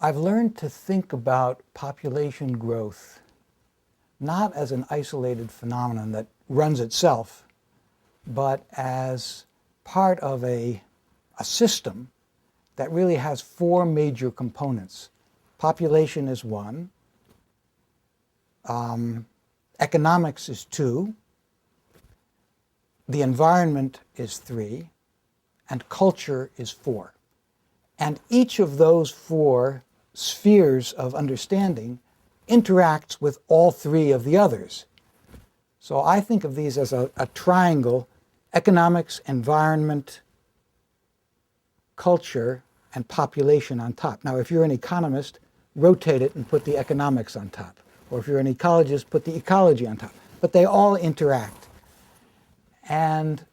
I've learned to think about population growth not as an isolated phenomenon that runs itself, but as part of a system that really has four major components. Population is one, economics is two, the environment is three, and culture is four. And each of those four spheres of understanding interacts with all three of the others. So I think of these as a triangle: economics, environment, culture, and population on top. Now, if you're an economist, rotate it and put the economics on top. Or if you're an ecologist, put the ecology on top. But they all interact. And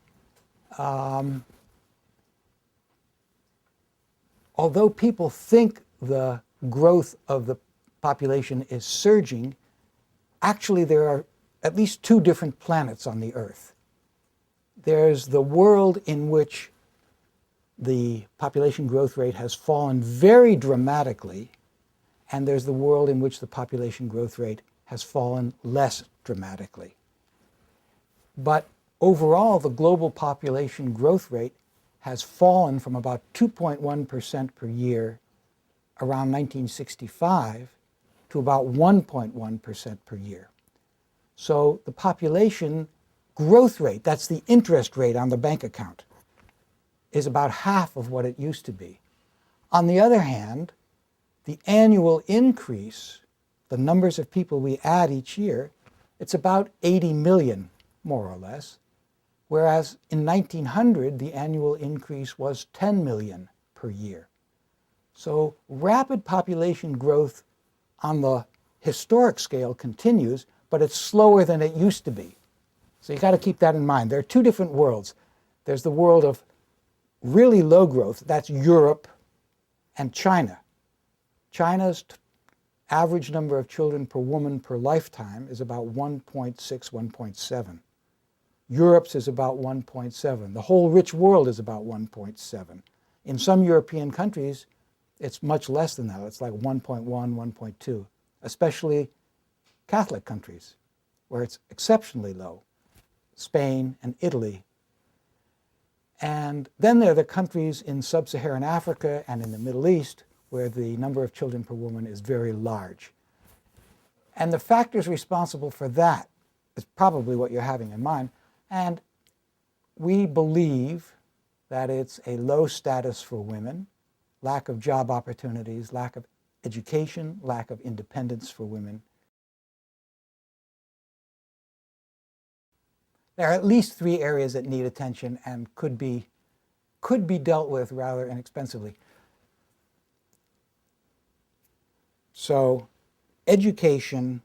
although people think the growth of the population is surging, actually there are at least two different planets on the Earth. There's the world in which the population growth rate has fallen very dramatically, and there's the world in which the population growth rate has fallen less dramatically. But overall, the global population growth rate has fallen from about 2.1% per year around 1965 to about 1.1% per year. So the population growth rate, that's the interest rate on the bank account, is about half of what it used to be. On the other hand, the annual increase, the numbers of people we add each year, it's about 80 million, more or less, whereas in 1900, the annual increase was 10 million per year. So rapid population growth on the historic scale continues, but it's slower than it used to be. So you've got to keep that in mind. There are two different worlds. There's the world of really low growth, that's Europe and China. China's average number of children per woman per lifetime is about 1.6, 1.7. Europe's is about 1.7. The whole rich world is about 1.7. In some European countries, it's much less than that. It's like 1.1, 1.2, especially Catholic countries, where it's exceptionally low, Spain and Italy. And then there are the countries in sub-Saharan Africa and in the Middle East where the number of children per woman is very large. And the factors responsible for that is probably what you're having in mind. And we believe that it's a low status for women, lack of job opportunities, lack of education, lack of independence for women. There are at least three areas that need attention and could be dealt with rather inexpensively. So, education,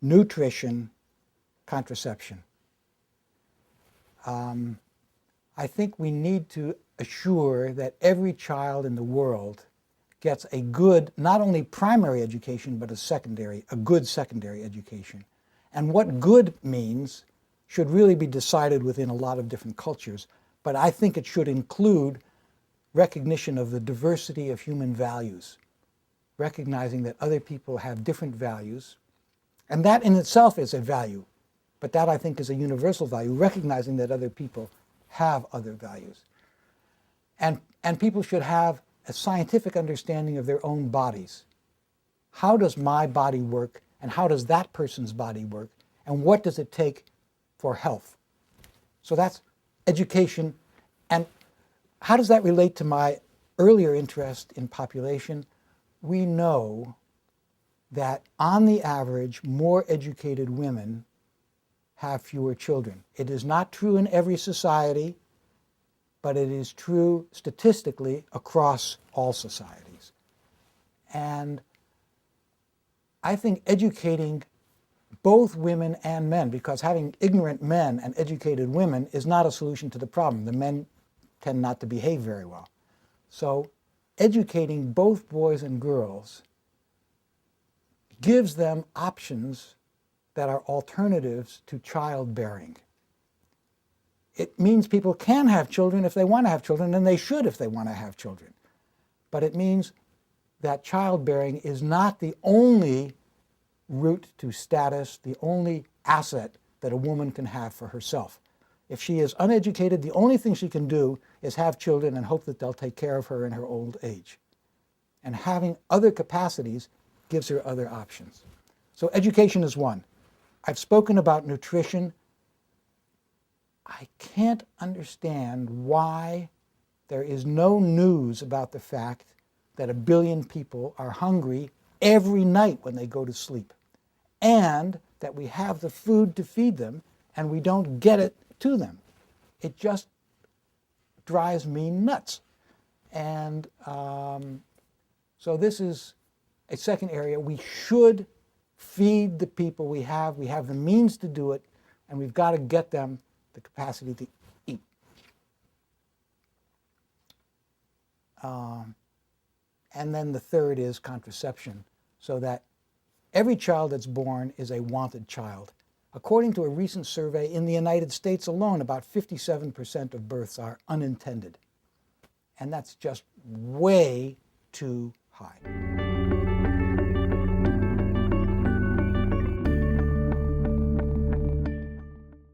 nutrition, contraception. I think we need to assure that every child in the world gets a good, not only primary education, but a good secondary education. And what good means should really be decided within a lot of different cultures, but I think it should include recognition of the diversity of human values, recognizing that other people have different values, and that in itself is a value, but that I think is a universal value, recognizing that other people have other values. And people should have a scientific understanding of their own bodies. How does my body work, and how does that person's body work, and what does it take for health? So that's education. And how does that relate to my earlier interest in population? We know that on the average, more educated women have fewer children. It is not true in every society, but it is true statistically across all societies. And I think educating both women and men, because having ignorant men and educated women is not a solution to the problem. The men tend not to behave very well. So educating both boys and girls gives them options that are alternatives to childbearing. It means people can have children if they want to have children, and they should if they want to have children. But it means that childbearing is not the only route to status, the only asset that a woman can have for herself. If she is uneducated, the only thing she can do is have children and hope that they'll take care of her in her old age. And having other capacities gives her other options. So education is one. I've spoken about nutrition. I can't understand why there is no news about the fact that 1 billion people are hungry every night when they go to sleep, and that we have the food to feed them and we don't get it to them. It just drives me nuts. And so this is a second area. We should feed the people we have. We have the means to do it, and we've got to get them the capacity to eat. And then the third is contraception, so that every child that's born is a wanted child. According to a recent survey, in the United States alone, about 57% of births are unintended. And that's just way too high.